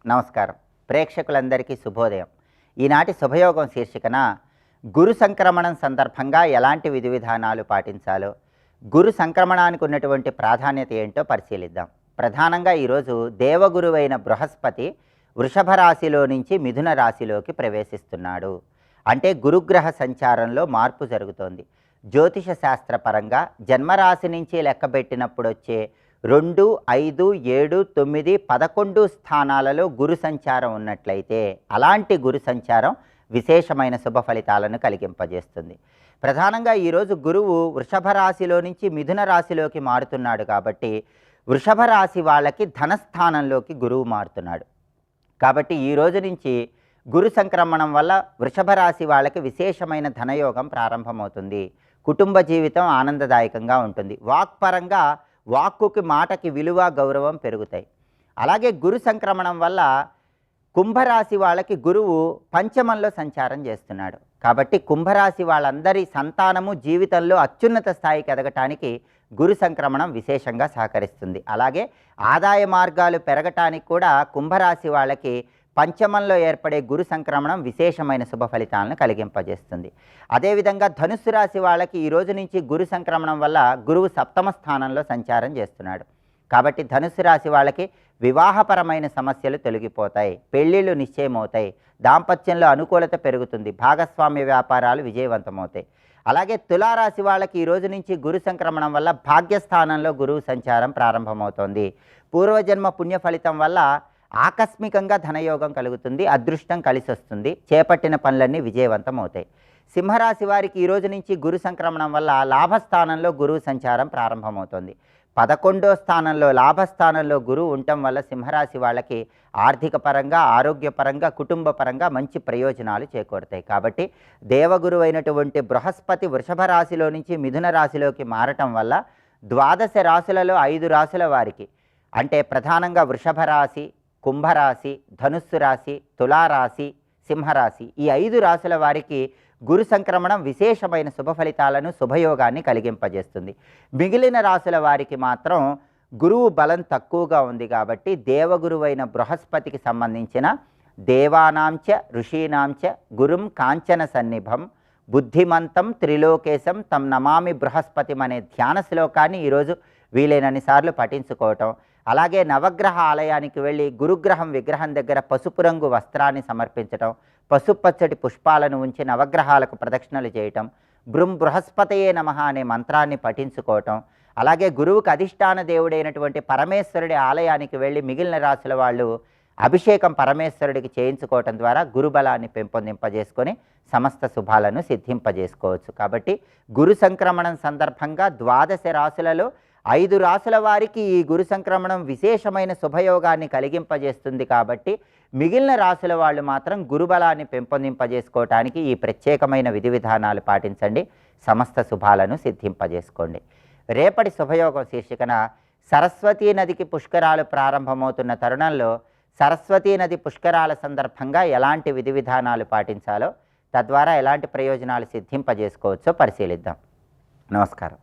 నమస్కారం. ప్రేక్షకులందరికీ శుభోదయం. ఈనాటి శుభయోగం శీర్షికన గురు సంక్రమణం సందర్భంగా ఎలాంటి విధి విధానాలు పాటించాలో, గురు సంక్రమణానికి ఉన్నటువంటి ప్రాధాన్యత ఏంటో పరిశీలిద్దాం. ప్రధానంగా ఈరోజు దేవగురువైన బృహస్పతి వృషభ రాశిలో నుంచి మిథున రాశిలోకి ప్రవేశిస్తున్నాడు. అంటే గురుగ్రహ సంచారంలో మార్పు జరుగుతోంది. జ్యోతిష శాస్త్రపరంగా జన్మరాశి నుంచి లెక్కబెట్టినప్పుడు వచ్చే 2, 5, 7, 9, 11 స్థానాలలో గురు సంచారం ఉన్నట్లయితే అలాంటి గురు సంచారం విశేషమైన శుభ ఫలితాలను కలిగింపజేస్తుంది. ప్రధానంగా ఈరోజు గురువు వృషభ రాశిలో నుంచి మిథున రాశిలోకి మారుతున్నాడు కాబట్టి వృషభ రాశి వాళ్ళకి ధనస్థానంలోకి గురువు మారుతున్నాడు. కాబట్టి ఈ రోజు నుంచి గురు సంక్రమణం వల్ల వృషభ రాశి వాళ్ళకి విశేషమైన ధనయోగం ప్రారంభమవుతుంది. కుటుంబ జీవితం ఆనందదాయకంగా ఉంటుంది. వాక్పరంగా వాక్కుకి మాటకి విలువ గౌరవం పెరుగుతాయి. అలాగే గురు సంక్రమణం వల్ల కుంభరాశి వాళ్ళకి గురువు పంచమంలో సంచారం చేస్తున్నాడు. కాబట్టి కుంభరాశి వాళ్ళందరి సంతానము జీవితంలో అత్యున్నత స్థాయికి ఎదగటానికి గురు సంక్రమణం విశేషంగా సహకరిస్తుంది. అలాగే ఆదాయ మార్గాలు పెరగటానికి కూడా కుంభరాశి వాళ్ళకి పంచమంలో ఏర్పడే గురు సంక్రమణం విశేషమైన శుభ ఫలితాలను కలిగింపజేస్తుంది. అదేవిధంగా ధనుస్సు రాశి వాళ్ళకి ఈ రోజు నుంచి గురు సంక్రమణం వల్ల గురువు సప్తమ స్థానంలో సంచారం చేస్తున్నాడు. కాబట్టి ధనుస్సు రాశి వాళ్ళకి వివాహపరమైన సమస్యలు తొలగిపోతాయి, పెళ్ళిళ్ళు నిశ్చయమవుతాయి, దాంపత్యంలో అనుకూలత పెరుగుతుంది, భాగస్వామ్య వ్యాపారాలు విజయవంతమవుతాయి. అలాగే తులారాశి వాళ్ళకి ఈ రోజు నుంచి గురు సంక్రమణం వల్ల భాగ్యస్థానంలో గురువు సంచారం ప్రారంభమవుతోంది. పూర్వజన్మ పుణ్య ఫలితం వల్ల ఆకస్మికంగా ధనయోగం కలుగుతుంది, అదృష్టం కలిసి వస్తుంది, చేపట్టిన పనులన్నీ విజయవంతం అవుతాయి. సింహరాశి వారికి ఈ రోజు నుంచి గురు సంక్రమణం వల్ల లాభస్థానంలో గురువు సంచారం ప్రారంభమవుతుంది. 11వ స్థానంలో లాభస్థానంలో గురువు ఉండటం వల్ల సింహరాశి వాళ్ళకి ఆర్థిక పరంగా, ఆరోగ్యపరంగా, కుటుంబ పరంగా మంచి ప్రయోజనాలు చేకూరుతాయి. కాబట్టి దేవగురు అయినటువంటి బృహస్పతి వృషభ రాశిలో నుంచి మిథున రాశిలోకి మారటం వల్ల 12 రాశులలో 5 రాశుల వారికి, అంటే ప్రధానంగా వృషభ రాశి, కుంభరాశి, ధనుస్సు రాశి, తులారాశి, సింహరాశి, ఈ 5 రాశుల వారికి గురు సంక్రమణం విశేషమైన శుభ ఫలితాలను, శుభయోగాన్ని కలిగింపజేస్తుంది. మిగిలిన రాశుల వారికి మాత్రం గురువు బలం తక్కువగా ఉంది. కాబట్టి దేవగురువైన బృహస్పతికి సంబంధించిన దేవానాంచ ఋషీనాంచ గురుం కాంచన సన్నిభం బుద్ధిమంతం త్రిలోకేశం తం నమామి బృహస్పతిం అనే ధ్యాన శ్లోకాన్ని ఈరోజు వీలైనన్ని సార్లు పఠించుకోవటం, అలాగే నవగ్రహ ఆలయానికి వెళ్ళి గురుగ్రహం విగ్రహం దగ్గర పసుపు రంగు వస్త్రాన్ని సమర్పించటం, పసుపచ్చటి పుష్పాలను ఉంచి నవగ్రహాలకు ప్రదక్షిణలు చేయటం, బృహస్పతయే నమః అనే మంత్రాన్ని పఠించుకోవటం, అలాగే గురువుకు అధిష్టాన దేవుడైనటువంటి పరమేశ్వరుడి ఆలయానికి వెళ్ళి మిగిలిన రాశుల వాళ్ళు అభిషేకం పరమేశ్వరుడికి చేయించుకోవటం ద్వారా గురుబలాన్ని పెంపొందింపజేసుకొని సమస్త శుభాలను సిద్ధింపజేసుకోవచ్చు. కాబట్టి గురు సంక్రమణం సందర్భంగా 12 రాశులలో 5 రాశుల వారికి ఈ గురు సంక్రమణం విశేషమైన శుభయోగాన్ని కలిగింపజేస్తుంది. కాబట్టి మిగిలిన రాశుల వాళ్ళు మాత్రం గురుబలాన్ని పెంపొందింపజేసుకోవటానికి ఈ ప్రత్యేకమైన విధి విధానాలు పాటించండి, సమస్త శుభాలను సిద్ధింపజేసుకోండి. రేపటి శుభయోగం శీర్షికన సరస్వతీ నదికి పుష్కరాలు ప్రారంభమవుతున్న తరుణంలో సరస్వతీ నది పుష్కరాల సందర్భంగా ఎలాంటి విధి విధానాలు పాటించాలో, తద్వారా ఎలాంటి ప్రయోజనాలు సిద్ధింపజేసుకోవచ్చో పరిశీలిద్దాం. నమస్కారం.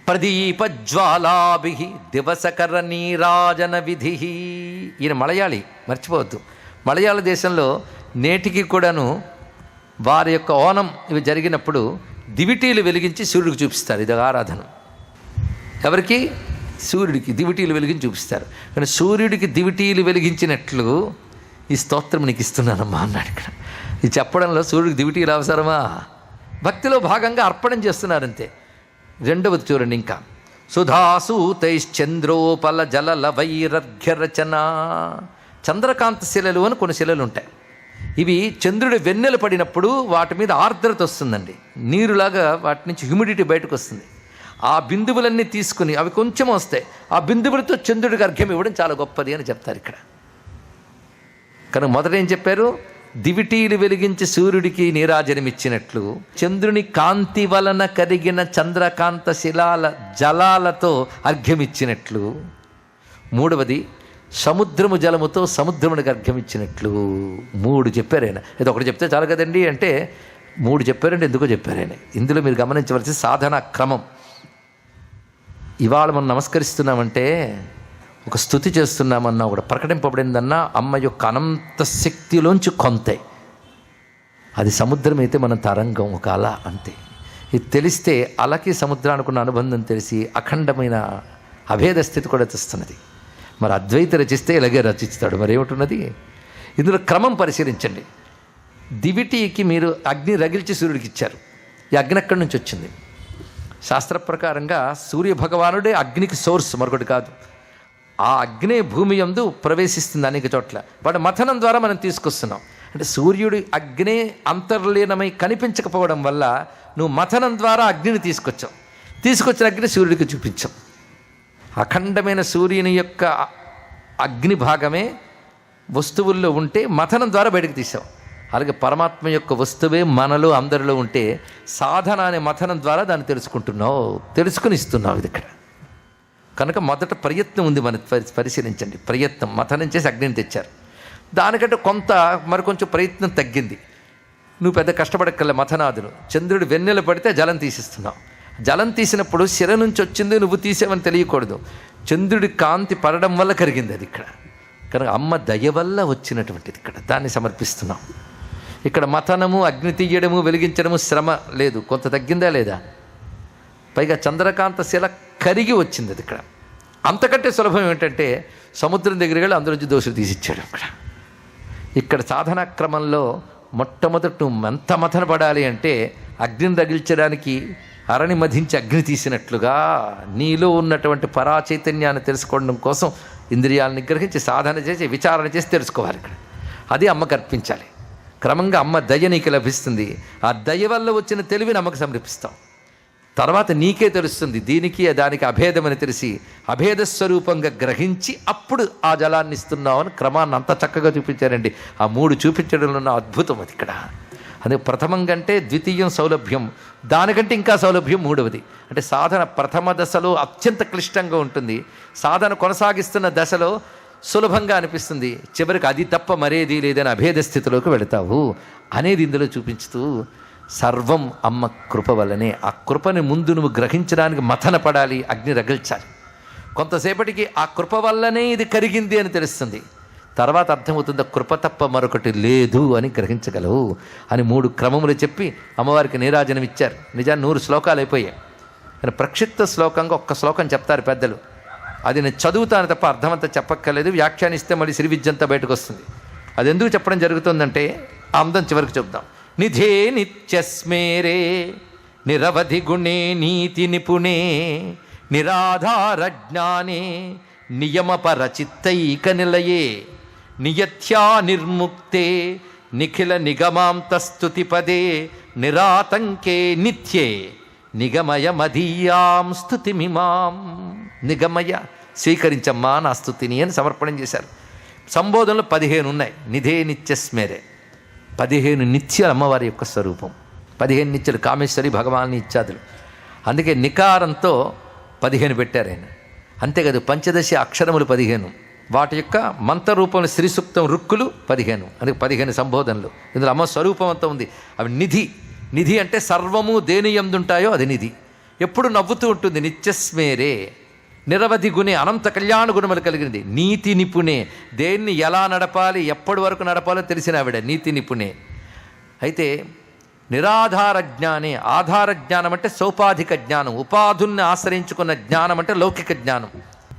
ప్రదీపజ్వాలాభి దివసకర నీరాజన విధి. ఈయన మలయాళి, మర్చిపోవద్దు. మలయాళ దేశంలో నేటికి కూడాను వారి యొక్క ఓనం ఇవి జరిగినప్పుడు దివిటీలు వెలిగించి సూర్యుడికి చూపిస్తారు. ఇది ఆరాధన. ఎవరికి? సూర్యుడికి దివిటీలు వెలిగించి చూపిస్తారు. కానీ సూర్యుడికి దివిటీలు వెలిగించినట్లు ఈ స్తోత్రం నీకు ఇస్తున్నానమ్మా అన్నాడు. ఇక్కడ ఇది చెప్పడంలో సూర్యుడికి దివిటీలు అవసరమా? భక్తిలో భాగంగా అర్పణం చేస్తున్నారంతే. రెండవది చూడండి, ఇంకా సుధాసూతైశ్చంద్రోపల జలల వైరర్ఘ్యరచన. చంద్రకాంత శిలలు అని కొన్ని శిలలు ఉంటాయి. ఇవి చంద్రుడి వెన్నెలు పడినప్పుడు వాటి మీద ఆర్ద్రత వస్తుందండి, నీరులాగా వాటి నుంచి హ్యూమిడిటీ బయటకు వస్తుంది. ఆ బిందువులన్నీ తీసుకుని, అవి కొంచెం వస్తాయి, ఆ బిందువులతో చంద్రుడికి అర్ఘ్యం ఇవ్వడం చాలా గొప్పది అని చెప్తారు ఇక్కడ. కనుక మొదట ఏం చెప్పారు? దివిటీలు వెలిగించి సూర్యుడికి నీరాజనమిచ్చినట్లు, చంద్రుని కాంతి వలన కరిగిన చంద్రకాంత శిలాల జలాలతో అర్ఘ్యమిచ్చినట్లు, మూడవది సముద్రము జలముతో సముద్రమునికి అర్ఘ్యమిచ్చినట్లు. 3 చెప్పారు ఆయన. ఇది ఒకటి చెప్తే చాలు కదండి అంటే 3 చెప్పారంటే ఎందుకో చెప్పారు ఆయన. ఇందులో మీరు గమనించవలసిన సాధన క్రమం. ఇవాళ మనం నమస్కరిస్తున్నామంటే, ఒక స్తుతి చేస్తున్నామన్నా, ఒకటి ప్రకటింపబడిందన్నా అమ్మ యొక్క అనంత శక్తిలోంచి కొంతే. అది సముద్రం అయితే మన తరంగం, ఒక అల అంతే. ఇది తెలిస్తే అలకి సముద్రానికి ఉన్న అనుబంధం తెలిసి అఖండమైన అభేద స్థితి కూడా తెస్తున్నది. మరి అద్వైత రచిస్తే ఇలాగే రచిస్తాడు. మరి ఏమిటున్నది ఇందులో క్రమం పరిశీలించండి. దివిటీకి మీరు అగ్ని రగిల్చి సూర్యుడికి ఇచ్చారు. ఈ అగ్ని ఎక్కడి నుంచి వచ్చింది? శాస్త్ర ప్రకారంగా సూర్య భగవానుడే అగ్నికి సోర్స్, మరొకటి కాదు. ఆ అగ్నే భూమి యందు ప్రవేశిస్తుంది అనేక చోట్ల. వాటి మథనం ద్వారా మనం తీసుకొస్తున్నాం. అంటే సూర్యుడి అగ్నే అంతర్లీనమై కనిపించకపోవడం వల్ల నువ్వు మథనం ద్వారా అగ్నిని తీసుకొచ్చిన అగ్ని సూర్యుడికి చూపించాం. అఖండమైన సూర్యుని యొక్క అగ్ని భాగమే వస్తువుల్లో ఉంటే మథనం ద్వారా బయటకు తీసాం. అలాగే పరమాత్మ యొక్క వస్తువే మనలో అందరిలో ఉంటే సాధన అనే మథనం ద్వారా దాన్ని తెలుసుకుని ఇస్తున్నావు. ఇది ఇక్కడ కనుక మొదట ప్రయత్నం ఉంది. మన పరిశీలించండి. ప్రయత్నం, మథనం చేసి అగ్నిని తెచ్చారు. దానికంటే మరికొంచెం ప్రయత్నం తగ్గింది. నువ్వు పెద్ద కష్టపడక్కర్లే. మథనాదులు చంద్రుడు వెన్నెల పడితే జలం తీసిస్తున్నావు. జలం తీసినప్పుడు శిర నుంచి వచ్చింది, నువ్వు తీసేవని తెలియకూడదు. చంద్రుడి కాంతి పడడం వల్ల కరిగింది అది ఇక్కడ. కనుక అమ్మ దయ వల్ల వచ్చినటువంటిది ఇక్కడ. దాన్ని సమర్పిస్తున్నాం. ఇక్కడ మథనము, అగ్ని తీయడము, వెలిగించడము శ్రమ లేదు. కొంత తగ్గిందా లేదా? పైగా చంద్రకాంత శిల కరిగి వచ్చింది అది ఇక్కడ. అంతకంటే సులభం ఏంటంటే సముద్రం దగ్గరికి వెళ్ళి అందులోంచి దోషులు తీసిచ్చాడు ఇక్కడ సాధనా క్రమంలో మొట్టమొదటి నువ్వు ఎంత మథన పడాలి అంటే అగ్నిని రగిల్చడానికి అరణి మధించి అగ్ని తీసినట్లుగా నీలో ఉన్నటువంటి పరాచైతన్యాన్ని తెలుసుకోవడం కోసం ఇంద్రియాలను నిగ్రహించి సాధన చేసి విచారణ చేసి తెలుసుకోవాలి ఇక్కడ. అది అమ్మకు అర్పించాలి. క్రమంగా అమ్మ దయ నీకు లభిస్తుంది. ఆ దయ వల్ల వచ్చిన తెలివిని అమ్మకు సమర్పిస్తాం. తర్వాత నీకే తెలుస్తుంది దీనికి దానికి అభేదమని తెలిసి అభేద స్వరూపంగా గ్రహించి అప్పుడు ఆ జలాన్ని ఇస్తున్నావు అని క్రమాన్ని అంత చక్కగా చూపించారండి. ఆ 3 చూపించడంలో ఉన్న అద్భుతం అది ఇక్కడ. అదే ప్రథమం కంటే ద్వితీయం సౌలభ్యం, దానికంటే ఇంకా సౌలభ్యం 3వది. అంటే సాధన ప్రథమ దశలో అత్యంత క్లిష్టంగా ఉంటుంది. సాధన కొనసాగిస్తున్న దశలో సులభంగా అనిపిస్తుంది. చివరికి అది తప్ప మరేది లేదని అభేద స్థితిలోకి వెళతావు అనేది ఇందులో చూపించుతూ సర్వం అమ్మ కృప వల్లనే. ఆ కృపని ముందు నువ్వు గ్రహించడానికి మథన పడాలి, అగ్ని రగిల్చాలి. కొంతసేపటికి ఆ కృప వల్లనే ఇది కరిగింది అని తెలుస్తుంది. తర్వాత అర్థమవుతుంది కృప తప్ప మరొకటి లేదు అని గ్రహించగలవు అని 3 క్రమములు చెప్పి అమ్మవారికి నీరాజనం ఇచ్చారు. నిజాన్ని 100 శ్లోకాలు అయిపోయాయి. కానీ ప్రక్షిప్త శ్లోకంగా ఒక్క శ్లోకం చెప్తారు పెద్దలు. అది నేను చదువుతాను తప్ప అర్థమంతా చెప్పక్కర్లేదు. వ్యాఖ్యానిస్తే మళ్ళీ శ్రీ విద్యంతా బయటకు వస్తుంది. అది ఎందుకు చెప్పడం జరుగుతుందంటే ఆ అందం చివరికి చెప్దాం. నిధే నిత్యస్మేరే నిరవధి గుణే నీతి నిపుణే నిరాధార జ్ఞానే నియమపరచిత్తైక నిలయే నియత్యా నిర్ముక్తే నిఖిల నిగమాంతస్తుతి పదే నిరాతంకే నిత్యే నిగమయ మదీయాం స్తుతిమిమాం. నిగమయ స్వీకరించమ్మా నా స్తుతిని అని సమర్పణం చేశారు. సంబోధనలు 15 ఉన్నాయి. నిధే నిత్యస్మేరే 15 నిత్యాలు అమ్మవారి యొక్క స్వరూపం. 15 నిత్యాలు కామేశ్వరి భగవాన్ని ఇత్యాదులు. అందుకే నికారంతో 15 పెట్టారు ఆయన. అంతేకాదు పంచదశి అక్షరములు 15, వాటి యొక్క మంత్రరూపంలో శ్రీ సూక్తం రుక్కులు 15. అందుకే 15 సంబోధనలు. ఇందులో అమ్మ స్వరూపం అంతా ఉంది. అవి నిధి. నిధి అంటే సర్వము దేని యందుంటాయో అది నిధి. ఎప్పుడు నవ్వుతూ ఉంటుంది. నిత్యస్మేరే నిరవధి గుణే అనంత కళ్యాణ గుణములు కలిగినది. నీతి నిపుణే దేన్ని ఎలా నడపాలి ఎప్పటి వరకు నడపాలో తెలిసిన ఆవిడ నీతి నిపుణే. అయితే నిరాధార జ్ఞానే, ఆధార జ్ఞానం అంటే సౌపాధిక జ్ఞానం, ఉపాధుల్ని ఆశ్రయించుకున్న జ్ఞానం అంటే లౌకిక జ్ఞానం.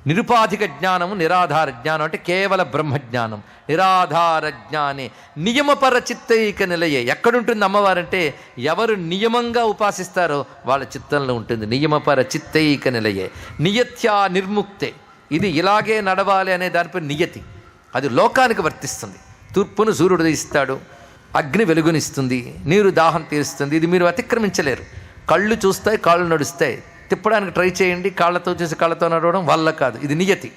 నిరుపాధిక జ్ఞానము నిరాధార జ్ఞానం అంటే కేవల బ్రహ్మజ్ఞానం. నిరాధార జ్ఞానే నియమపర చిత్తైక నిలయే. ఎక్కడుంటుంది అమ్మవారంటే ఎవరు నియమంగా ఉపాసిస్తారో వాళ్ళ చిత్తంలో ఉంటుంది. నియమపర చిత్తైక నిలయే నియత్యా నిర్ముక్తే. ఇది ఇలాగే నడవాలి అనే దానిపై నియతి, అది లోకానికి వర్తిస్తుంది. తూర్పును సూర్యుడు ఉదయిస్తాడు, అగ్ని వెలుగునిస్తుంది, నీరు దాహం తీరుస్తుంది. ఇది మీరు అతిక్రమించలేరు. కళ్ళు చూస్తాయి, కాళ్ళు నడుస్తాయి. తిప్పడానికి ట్రై చేయండి, కాళ్ళతో చూసి కాళ్ళతో నడవడం వల్ల కాదు. ఇది నియతి.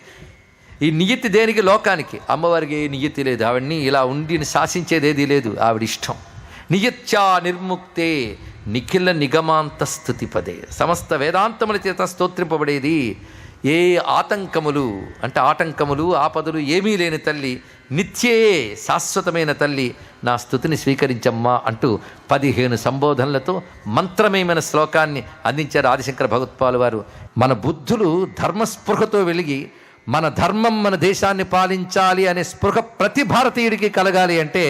ఈ నియతి దేనికి? లోకానికి. అమ్మవారికి ఏ నియతి లేదు, ఆవిడ్ని ఇలా ఉండి శాసించేదేదీ లేదు, ఆవిడ ఇష్టం. నియత్యా నిర్ముక్తే నిఖిల నిగమాంత స్థుతిపదే, సమస్త వేదాంతముల చేత స్తోత్రింపబడేది. ఏ ఆతంకములు అంటే ఆటంకములు ఆపదలు ఏమీ లేని తల్లి, నిత్యే శాశ్వతమైన తల్లి, నా స్తుతిని స్వీకరించమ్మా అంటూ 15 సంబోధనలతో మంత్రమయమైన శ్లోకాన్ని అందించారు ఆదిశంకర భగవత్పాలు వారు. మన బుద్ధులు ధర్మస్పృహతో వెలిగి మన ధర్మం మన దేశాన్ని పాలించాలి అనే స్పృహ ప్రతి భారతీయుడికి కలగాలి అంటే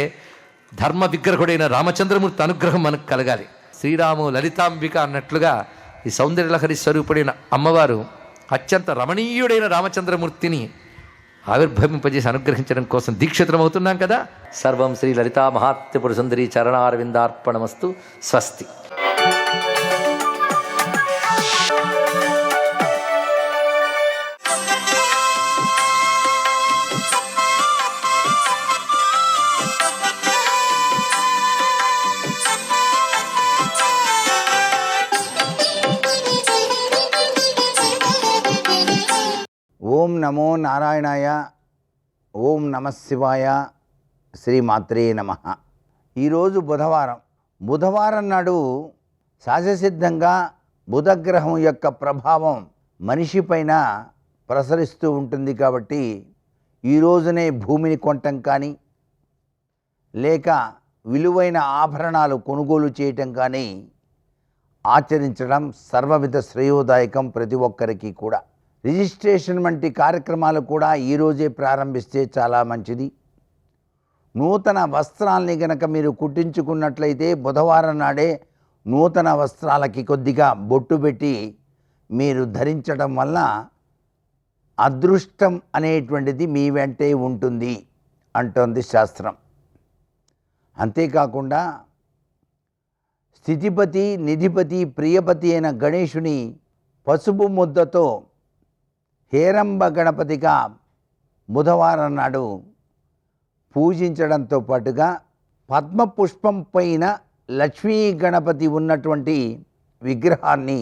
ధర్మ విగ్రహుడైన రామచంద్రమూర్తి అనుగ్రహం మనకు కలగాలి. శ్రీరాము లలితాంబిక అన్నట్లుగా ఈ సౌందర్యలహరి స్వరూపుడైన అమ్మవారు అత్యంత రమణీయుడైన రామచంద్రమూర్తిని ఆవిర్భవింపజేసి అనుగ్రహించడం కోసం దీక్షితమవుతున్నాం కదా. సర్వం శ్రీ లలితా మహాత్రిపుర సుందరి చరణారవిందార్పణమస్తు. స్వస్తి. ఓం నమో నారాయణాయ, ఓం నమః శివాయ, శ్రీమాత్రే నమః. ఈరోజు బుధవారం నాడు సహజసిద్ధంగా బుధగ్రహం యొక్క ప్రభావం మనిషి పైన ప్రసరిస్తూ ఉంటుంది. కాబట్టి ఈ రోజునే భూమిని కొనటం కానీ లేక విలువైన ఆభరణాలు కొనుగోలు చేయటం కానీ ఆచరించడం సర్వవిధ శ్రేయోదాయకం ప్రతి ఒక్కరికి కూడా. రిజిస్ట్రేషన్ వంటి కార్యక్రమాలు కూడా ఈరోజే ప్రారంభిస్తే చాలా మంచిది. నూతన వస్త్రాల్ని గనక మీరు కుట్టించుకున్నట్లయితే బుధవారం నాడే నూతన వస్త్రాలకి కొద్దిగా బొట్టు పెట్టి మీరు ధరించడం వల్ల అదృష్టం అనేటువంటిది మీ వెంటే ఉంటుంది అంటోంది శాస్త్రం. అంతేకాకుండా స్థితిపతి, నిధిపతి, ప్రియపతి అయిన గణేశుని పసుపు ముద్దతో హేరంబ గణపతిగా బుధవారం నాడు పూజించడంతో పాటుగా పద్మపుష్పం పైన లక్ష్మీ గణపతి ఉన్నటువంటి విగ్రహాన్ని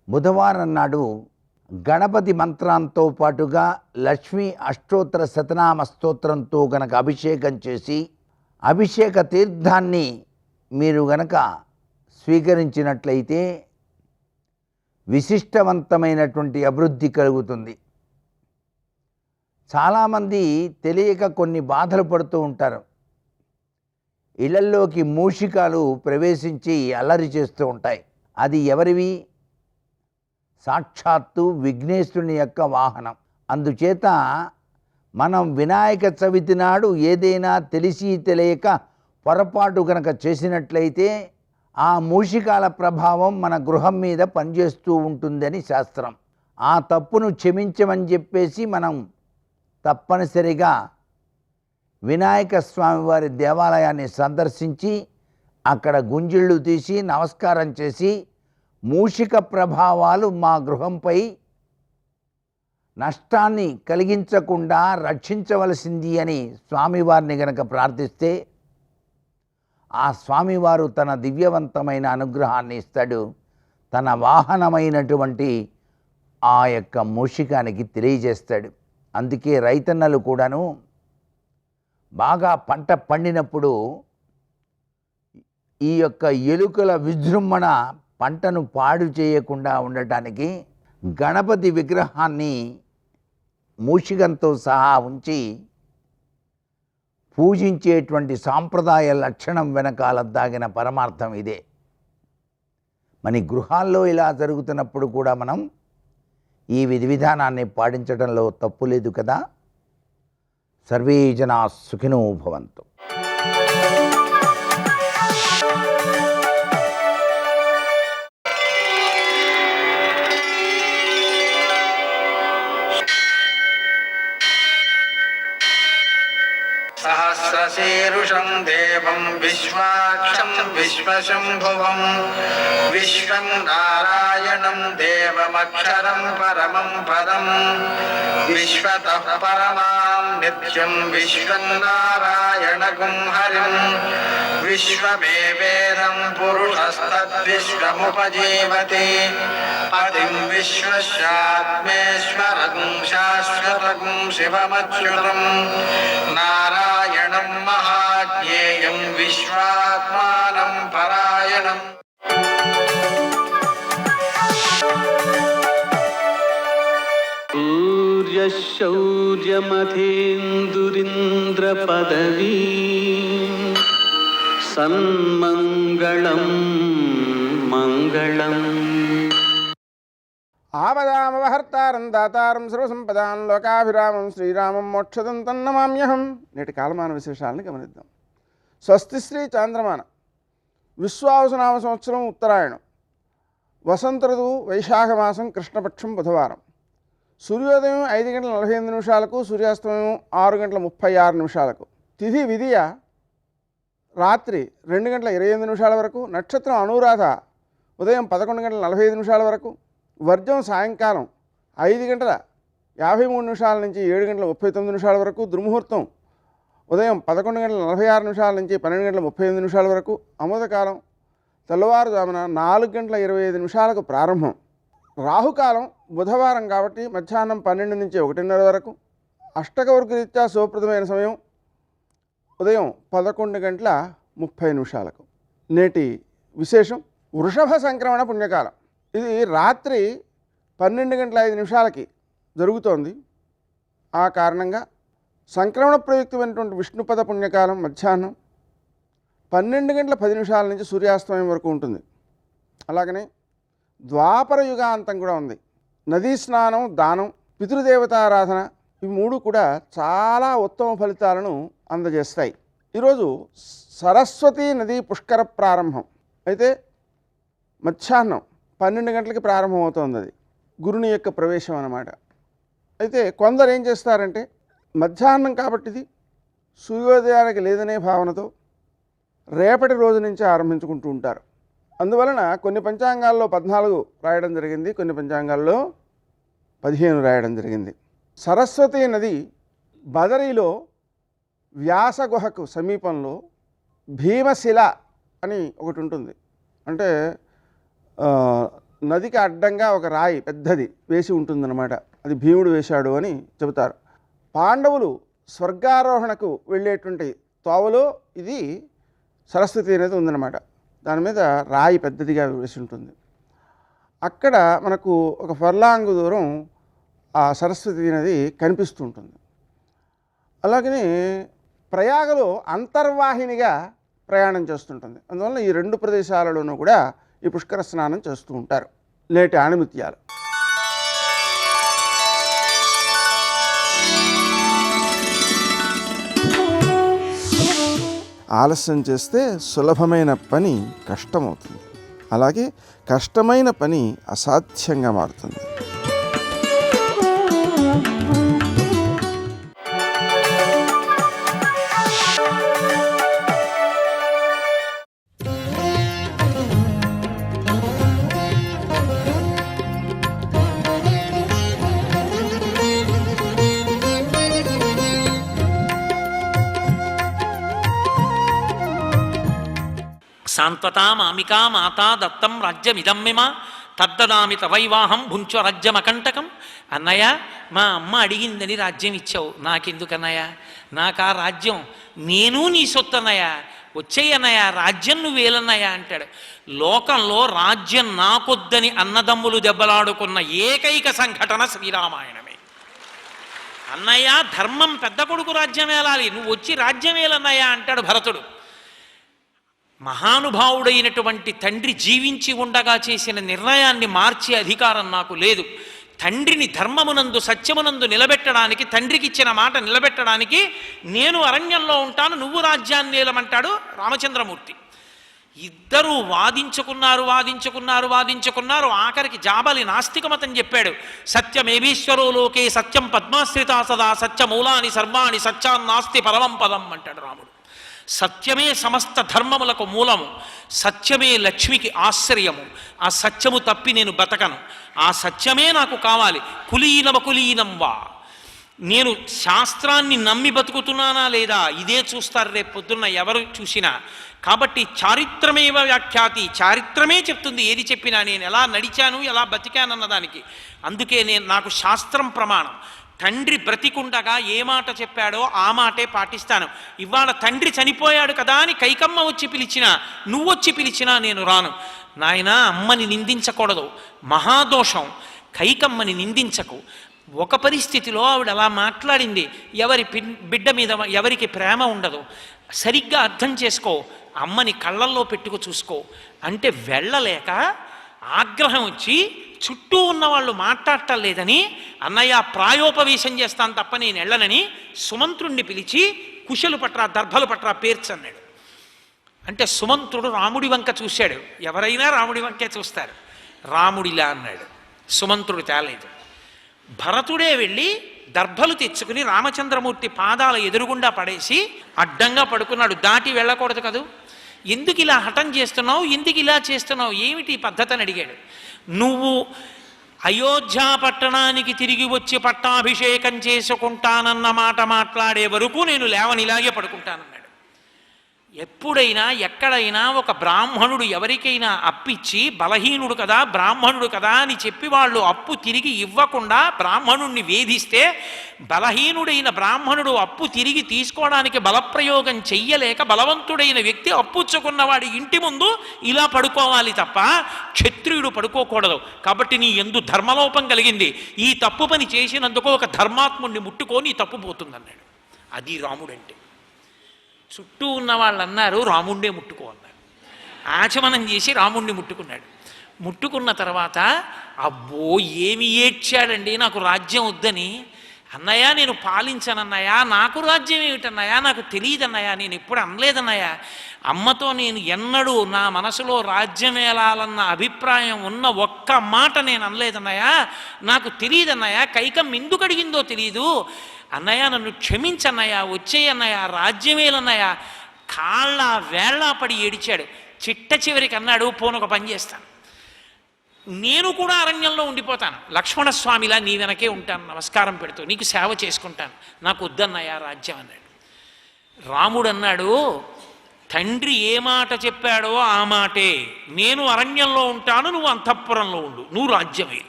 బుధవారం నాడు గణపతి మంత్రంతో పాటుగా లక్ష్మీ అష్టోత్తర శతనామ స్తోత్రంతో గనక అభిషేకం చేసి అభిషేక తీర్థాన్ని మీరు గనక స్వీకరించినట్లయితే విశిష్టవంతమైనటువంటి అభివృద్ధి కలుగుతుంది. చాలామంది తెలియక కొన్ని బాధలు పడుతూ ఉంటారు. ఇళ్లల్లోకి మూషికాలు ప్రవేశించి అల్లరి చేస్తూ ఉంటాయి. అది ఎవరివి? సాక్షాత్తు విఘ్నేశ్వరుని యొక్క వాహనం. అందుచేత మనం వినాయక చవితి నాడు ఏదైనా తెలిసి తెలియక పొరపాటు గనక చేసినట్లయితే ఆ మూషికాల ప్రభావం మన గృహం మీద పనిచేస్తూ ఉంటుందని శాస్త్రం. ఆ తప్పును క్షమించమని చెప్పేసి మనం తప్పనిసరిగా వినాయక స్వామివారి దేవాలయాన్ని సందర్శించి అక్కడ గుంజిళ్ళు తీసి నమస్కారం చేసి మూషిక ప్రభావాలు మా గృహంపై నష్టాన్ని కలిగించకుండా రక్షించవలసింది అని స్వామివారిని గనక ప్రార్థిస్తే ఆ స్వామివారు తన దివ్యవంతమైన అనుగ్రహాన్ని ఇస్తాడు. తన వాహనమైనటువంటి ఆ యొక్క మూషికానికి తెలియజేస్తాడు. అందుకే రైతన్నలు కూడాను బాగా పంట పండినప్పుడు ఈ యొక్క ఎలుకల విజృంభణ పంటను పాడు చేయకుండా ఉండటానికి గణపతి విగ్రహాన్ని మూషికంతో సహా ఉంచి పూజించేటువంటి సాంప్రదాయ లక్షణం వెనకాల దాగిన పరమార్థం ఇదే. మన గృహాల్లో ఇలా జరుగుతున్నప్పుడు కూడా మనం ఈ విధి విధానాన్ని పాటించడంలో తప్పు లేదు కదా. సర్వే జనా సుఖినో భవంతు. సహ सहस्रशीरुषं देवं विश्वाक्षं विश्वशम्भुवं विश्वं नारायणं देवमक्षरं परमं पदं विश्वतः परमां नित्यं विश्वं नारायणगुं हरिं विश्वमेवेदं पुरुषस्तद्विश्वमुपजीवति पतिं विश्वस्यात्मेश्वरगुं शाश्वतगुं शिवमच्युतं नारायणं महाज्ञेयं विश्वात्मानं परायणम् सूर्यशौर्यमथेन्दुरिन्द्रपदवी सन्मङ्गलं मङ्गलम् ఆపదామవహర్తారం దాతారం సర్వసంపదాం లోకాభిరామం శ్రీరామం మోక్షదం తన్నమామ్యహం. నేటి కాలమాన విశేషాలను గమనిద్దాం. స్వస్తి శ్రీ చాంద్రమాన విశ్వావసునామ సంవత్సరం ఉత్తరాయణం, వసంత ఋతువు వైశాఖమాసం, కృష్ణపక్షం బుధవారం. సూర్యోదయం 5:48 సూర్యాస్తమయం 6:36. తిథి విధియ రాత్రి 2:28 వరకు. నక్షత్రం అనురాధ ఉదయం 11:45 వరకు. వర్జం సాయంకాలం 5:53 నుంచి 7:39 వరకు. దుర్ముహూర్తం ఉదయం 11:46 నుంచి 12:38 వరకు. అమృతకాలం తెల్లవారుజామున 4:25 ప్రారంభం. రాహుకాలం బుధవారం కాబట్టి మధ్యాహ్నం 12 నుంచి 1:30 వరకు. అష్టకవర్గ రీత్యా శుభప్రదమైన సమయం ఉదయం 11:30. నేటి విశేషం వృషభ సంక్రమణ పుణ్యకాలం. ఇది రాత్రి 12:05 జరుగుతోంది. ఆ కారణంగా సంక్రమణ ప్రయుక్తమైనటువంటి విష్ణుపద పుణ్యకాలం మధ్యాహ్నం 12:10 నుంచి సూర్యాస్తమయం వరకు ఉంటుంది. అలాగనే ద్వాపర యుగాంతం కూడా ఉంది. నదీ స్నానం, దానం, పితృదేవతారాధన ఇవి మూడు కూడా చాలా ఉత్తమ ఫలితాలను అందజేస్తాయి. ఈరోజు సరస్వతీ నదీ పుష్కర ప్రారంభం అయితే మధ్యాహ్నం 12 గంటలకి ప్రారంభమవుతోంది. అది గురుని యొక్క ప్రవేశం అన్నమాట. అయితే కొందరు ఏం చేస్తారంటే మధ్యాహ్నం కాబట్టి ఇది సూర్యోదయానికి లేదనే భావనతో రేపటి రోజు నుంచి ఆరంభించుకుంటూ ఉంటారు. అందువలన కొన్ని పంచాంగాల్లో 14 రాయడం జరిగింది, కొన్ని పంచాంగాల్లో 15 రాయడం జరిగింది. సరస్వతీ నది బదరిలో వ్యాస గుహకు సమీపంలో భీమశిల అని ఒకటి ఉంటుంది. అంటే నదికి అడ్డంగా ఒక రాయి పెద్దది వేసి ఉంటుందన్నమాట. అది భీముడు వేశాడు అని చెబుతారు. పాండవులు స్వర్గారోహణకు వెళ్ళేటువంటి తోవలో ఇది సరస్వతి అనేది ఉందన్నమాట. దాని మీద రాయి పెద్దదిగా వేసి ఉంటుంది. అక్కడ మనకు ఒక ఫర్లాంగు దూరం ఆ సరస్వతి నది కనిపిస్తూ ఉంటుంది. అలాగనే ప్రయాగలో అంతర్వాహినిగా ప్రయాణం చేస్తుంటుంది. అందువల్ల ఈ రెండు ప్రదేశాలలోనూ కూడా ఈ పుష్కర స్నానం చేస్తూ ఉంటారు. నేటి ఆణిముత్యాలు. ఆలస్యం చేస్తే సులభమైన పని కష్టమవుతుంది, అలాగే కష్టమైన పని అసాధ్యంగా మారుతుంది. శాంతతా మామికా మాతా దత్తం రాజ్యమిదం మిమ తద్దదామి తవైవాహం భుంచ రాజ్యమకంటకం. అన్నయ్య, మా అమ్మ అడిగిందని రాజ్యం ఇచ్చావు, నాకెందుకన్నయ్య? నాకు ఆ రాజ్యం నేను నీ సొత్తు అన్నయ్య, వచ్చేయన్నయ్య, రాజ్యం నువ్వేలన్నయ్య అంటాడు. లోకంలో రాజ్యం నాకొద్దని అన్నదమ్ములు దెబ్బలాడుకున్న ఏకైక సంఘటన శ్రీరామాయణమే. అన్నయ్య, ధర్మం పెద్ద కొడుకు రాజ్యం ఏలాలి, నువ్వు వచ్చి రాజ్యం ఏలన్నయ్య అంటాడు భరతుడు. మహానుభావుడైనటువంటి తండ్రి జీవించి ఉండగా చేసిన నిర్ణయాన్ని మార్చే అధికారం నాకు లేదు. తండ్రిని ధర్మమునందు సత్యమునందు నిలబెట్టడానికి, తండ్రికి ఇచ్చిన మాట నిలబెట్టడానికి నేను అరణ్యంలో ఉంటాను, నువ్వు రాజ్యాన్ని ఏలమంటాడు రామచంద్రమూర్తి. ఇద్దరూ వాదించుకున్నారు. ఆఖరికి జాబలి నాస్తికమతం చెప్పాడు. సత్యమేవీశ్వరో లోకే సత్యం పద్మాశ్రితా సదా సత్యమూలాని సర్వాణి సత్యాన్నాస్తి పరమం పదం అంటాడు రాముడు. సత్యమే సమస్త ధర్మములకు మూలము, సత్యమే లక్ష్మికి ఆశ్రయము. ఆ సత్యము తప్పి నేను బతకను, ఆ సత్యమే నాకు కావాలి. కులీనం వా, నేను శాస్త్రాన్ని నమ్మి బతుకుతున్నానా లేదా ఇదే చూస్తారు రేపు పొద్దున్న ఎవరు చూసినా. కాబట్టి చారిత్రమేవ వ్యాఖ్యాతి, చారిత్రమే చెప్తుంది ఏది చెప్పినా, నేను ఎలా నడిచాను ఎలా బతికానన్న దానికి. అందుకే నాకు శాస్త్రం ప్రమాణం. తండ్రి బ్రతికుండగా ఏ మాట చెప్పాడో ఆ మాటే పాటిస్తాను. ఇవాళ తండ్రి చనిపోయాడు కదా అని కైకమ్మ వచ్చి పిలిచినా, నువ్వొచ్చి పిలిచినా నేను రాను. నాయనా, అమ్మని నిందించకూడదు, మహాదోషం. కైకమ్మని నిందించకు. ఒక పరిస్థితిలో ఆవిడ అలా మాట్లాడింది. ఎవరి బిడ్డ మీద ఎవరికి ప్రేమ ఉండదు. సరిగ్గా అర్థం చేసుకో, అమ్మని కళ్ళల్లో పెట్టుకు చూసుకో అంటే వెళ్ళలేక ఆగ్రహం వచ్చి చుట్టూ ఉన్న వాళ్ళు మాట్లాడటం లేదని, అన్నయ్య ప్రాయోపవేశం చేస్తాను తప్ప నేను వెళ్ళనని సుమంత్రుణ్ణి పిలిచి కుశలు పట్రా దర్భలు పట్రా పేర్చన్నాడు. అంటే సుమంత్రుడు రాముడి వంక చూశాడు. ఎవరైనా రాముడి వంకే చూస్తారు. రాముడిలా అన్నాడు. సుమంత్రుడు తేలేదు. భరతుడే వెళ్ళి దర్భలు తెచ్చుకుని రామచంద్రమూర్తి పాదాల ఎదురుగుండా పడేసి అడ్డంగా పడుకున్నాడు. దాటి వెళ్ళకూడదు కదూ, ఎందుకు ఇలా హఠం చేస్తున్నావు, ఎందుకు ఇలా చేస్తున్నావు, ఏమిటి పద్ధతి అని అడిగాడు. నువ్వు అయోధ్య పట్టణానికి తిరిగి వచ్చి పట్టాభిషేకం చేసుకుంటానన్న మాట మాట్లాడే వరకు నేను లేవని ఇలాగే పడుకుంటానన్నాడు. ఎప్పుడైనా ఎక్కడైనా ఒక బ్రాహ్మణుడు ఎవరికైనా అప్పిచ్చి బలహీనుడు కదా బ్రాహ్మణుడు కదా అని చెప్పి వాళ్ళు అప్పు తిరిగి ఇవ్వకుండా బ్రాహ్మణుణ్ణి వేధిస్తే, బలహీనుడైన బ్రాహ్మణుడు అప్పు తిరిగి తీసుకోవడానికి బలప్రయోగం చెయ్యలేక బలవంతుడైన వ్యక్తి అప్పుచ్చుకున్నవాడి ఇంటి ముందు ఇలా పడుకోవాలి తప్ప క్షత్రియుడు పడుకోకూడదు. కాబట్టి నీ యందు ధర్మలోపం కలిగింది, ఈ తప్పు పని చేసినందుకు ఒక ధర్మాత్ముడిని ముట్టుకొని తప్పు పోతుందన్నాడు. అది రాముడంటే. చుట్టూ ఉన్న వాళ్ళు అన్నారు రాముణ్ణే ముట్టుకో అన్నారు. ఆచమనం చేసి రాముణ్ణి ముట్టుకున్నాడు. ముట్టుకున్న తర్వాత అబ్బో ఏమి ఏడ్చాడండి, నాకు రాజ్యం వద్దని. అన్నయ్య నేను పాలించనన్నయ్య, నాకు రాజ్యం ఏమిటన్నయ్య, నాకు తెలియదన్నయ్య, నేను ఎప్పుడు అనలేదన్నయ్య. అమ్మతో నేను ఎన్నడూ నా మనసులో రాజ్యం ఏలాలన్న అభిప్రాయం ఉన్న ఒక్క మాట నేను అనలేదన్నయ్య, నాకు తెలియదన్నయ్య, కైకమ్మ ఎందుకు అడిగిందో తెలియదు అన్నయ్య, నన్ను క్షమించన్నయ్య, వచ్చేయన్నయ్య, రాజ్యమేలన్నయ్య. కాళ్ళ వేళ్ళ పడి ఏడిచాడు. చిట్ట చివరికి అన్నాడు, పోనొక పని చేస్తాను, నేను కూడా అరణ్యంలో ఉండిపోతాను, లక్ష్మణస్వామిలా నీ వెనకే ఉంటాను, నమస్కారం పెడుతూ నీకు సేవ చేసుకుంటాను, నాకు వద్దన్నయ్య రాజ్యం అన్నాడు. రాముడు అన్నాడు, తండ్రి ఏ మాట చెప్పాడో ఆ మాటే, నేను అరణ్యంలో ఉంటాను, నువ్వు అంతఃపురంలో ఉండు, నువ్వు రాజ్యమే.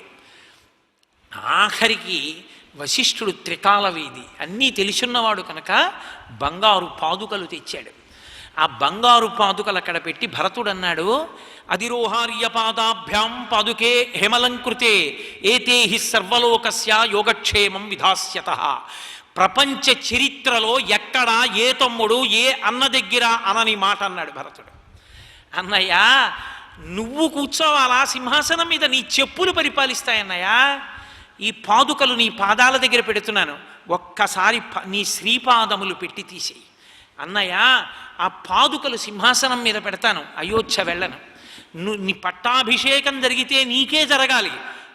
ఆఖరికి వశిష్ఠుడు త్రికాలవేది అన్నీ తెలుసున్నవాడు కనుక బంగారు పాదుకలు తెచ్చాడు. ఆ బంగారు పాదుకలు అక్కడ పెట్టి భరతుడు అన్నాడు, అధిరోహార్య పాదాభ్యాం పాదుకే హేమలంకృతే ఏతే హి సర్వలోకస్య యోగక్షేమం విధాస్యతః. ప్రపంచ చరిత్రలో ఎక్కడా ఏ తమ్ముడు ఏ అన్న దగ్గర అనని మాట అన్నాడు భరతుడు. అన్నయ్య నువ్వు కూర్చోవాలా సింహాసనం మీద, నీ చెప్పులు పరిపాలిస్తాయన్నయ్యా, ఈ పాదుకలు నీ పాదాల దగ్గర పెడుతున్నాను, ఒక్కసారి నీ శ్రీపాదములు పెట్టి తీసేయి అన్నయ్య. ఆ పాదుకలు సింహాసనం మీద పెడతాను, అయోధ్య వెళ్ళను. నీ పట్టాభిషేకం జరిగితే నీకే జరగాలి,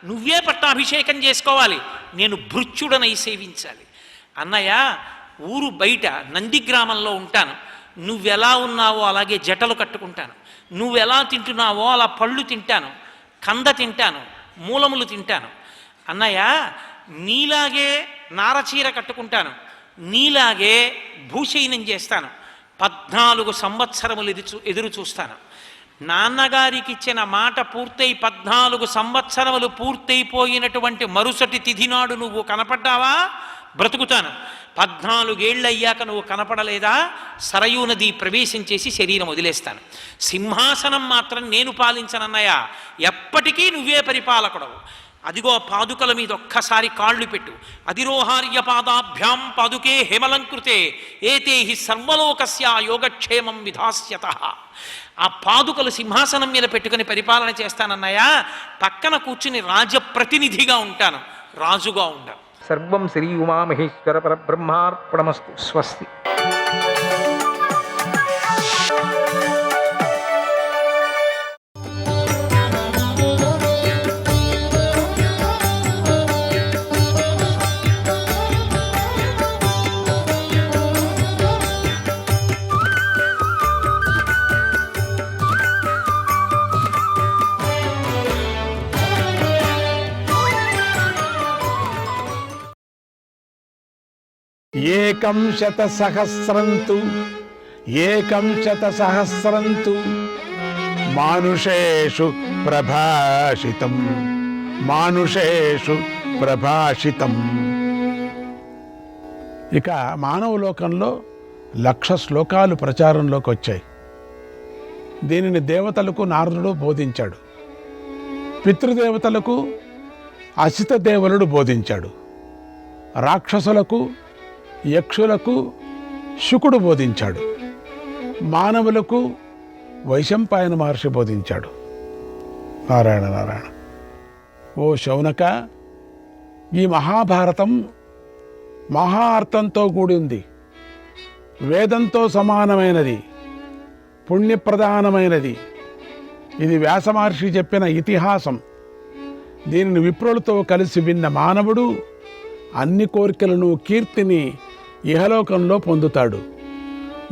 నువ్వే పట్టాభిషేకం చేసుకోవాలి, నేను భృత్యుడనై సేవించాలి. అన్నయ్య ఊరు బయట నందిగ్రామంలో ఉంటాను, నువ్వెలా ఉన్నావో అలాగే జటలు కట్టుకుంటాను, నువ్వెలా తింటున్నావో అలా పళ్ళు తింటాను, కంద తింటాను, మూలములు తింటాను. అన్నయ్య నీలాగే నారచీర కట్టుకుంటాను, నీలాగే భూషయనం చేస్తాను, 14 సంవత్సరములు ఎదురు చూస్తాను. నాన్నగారికి ఇచ్చిన మాట పూర్తయి 14 సంవత్సరములు పూర్తయిపోయినటువంటి మరుసటి తిథి నాడు నువ్వు కనపడ్డావా, బ్రతుకుతాను. 14 ఏళ్ళు అయ్యాక నువ్వు కనపడలేదా, సరయూ నది ప్రవేశం చేసి శరీరం వదిలేస్తాను. సింహాసనం మాత్రం నేను పాలించనన్నయ్య, ఎప్పటికీ నువ్వే పరిపాలకుడవు. అదిగో పాదుకల మీద ఒక్కసారి కాళ్ళు పెట్టు, అధిరోహార్య పాదాభ్యాం పాదుకే హేమలంకృతే ఏతే హి సర్వలోకస్య యోగక్షేమం విధాస్యతః. ఆ పాదుకలు సింహాసనం మీద పెట్టుకుని పరిపాలన చేస్తానన్నయ్య, పక్కన కూర్చుని రాజప్రతినిధిగా ఉంటాను, రాజుగా ఉంటాను. సర్వం శ్రీ ఉమామహేశ్వర పరబ్రహ్మార్పణమస్తు. స్వస్తి. ఏకం శత సహస్రంతు ఏకం శత సహస్రంతు మానుషేషు ప్రభాషితం మానుషేషు ప్రభాషితం. ఇక మానవ లోకంలో 1,00,000 శ్లోకాలు ప్రచారంలోకి వచ్చాయి. దీనిని దేవతలకు నారదుడు బోధించాడు, పితృదేవతలకు అసిత దేవులుడు బోధించాడు, రాక్షసులకు యక్షులకు శుకుడు బోధించాడు, మానవులకు వైశంపాయన మహర్షి బోధించాడు. నారాయణ నారాయణ. ఓ శౌనక, ఈ మహాభారతం మహా అర్థంతో కూడి ఉంది, వేదంతో సమానమైనది, పుణ్యప్రధానమైనది. ఇది వ్యాస మహర్షి చెప్పిన ఇతిహాసం. దీనిని విప్రులతో కలిసి విన్న మానవుడు అన్ని కోరికలను, కీర్తిని ఇహలోకంలో పొందుతాడు.